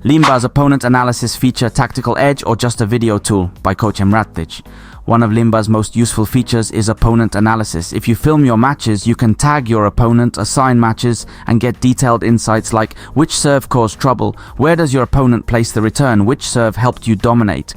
Liimba's opponent analysis feature tactical edge or just a video tool by coach EmRatThich. One of Liimba's most useful features is opponent analysis. If you film your matches, you can tag your opponent, assign matches, and get detailed insights like which serve caused trouble, where does your opponent place the return, which serve helped you dominate.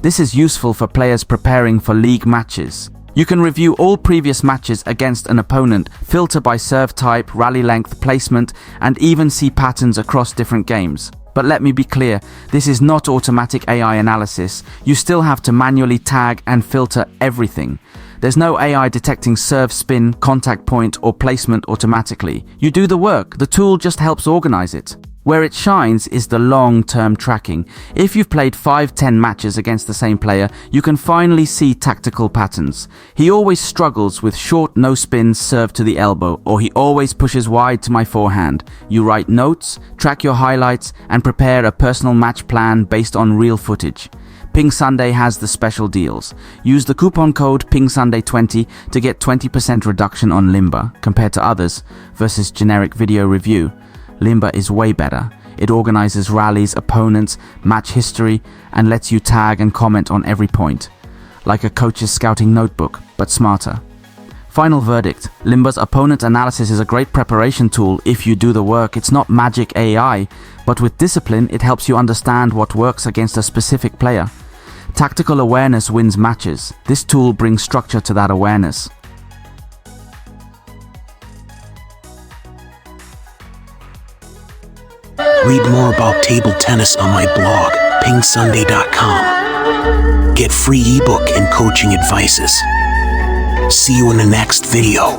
This is useful for players preparing for league matches. You can review all previous matches against an opponent, filter by serve type, rally length, placement, and even see patterns across different games. But let me be clear, this is not automatic AI analysis. You still have to manually tag and filter everything. There's no AI detecting serve spin, contact point, or placement automatically. You do the work, the tool just helps organize it. Where it shines is the long-term tracking. If you've played 5-10 matches against the same player, you can finally see tactical patterns. He always struggles with short no-spins served to the elbow, or he always pushes wide to my forehand. You write notes, track your highlights, and prepare a personal match plan based on real footage. PingSunday has the special deals. Use the coupon code PingSunday20 to get 20% reduction on Liimba, compared to others, versus generic video review. Liimba is way better. It organizes rallies, opponents, match history, and lets you tag and comment on every point. Like a coach's scouting notebook, but smarter. Final verdict. Liimba's opponent analysis is a great preparation tool if you do the work. It's not magic AI, but with discipline, it helps you understand what works against a specific player. Tactical awareness wins matches. This tool brings structure to that awareness. Read more about table tennis on my blog, PingSunday.com. Get free ebook and coaching advices. See you in the next video.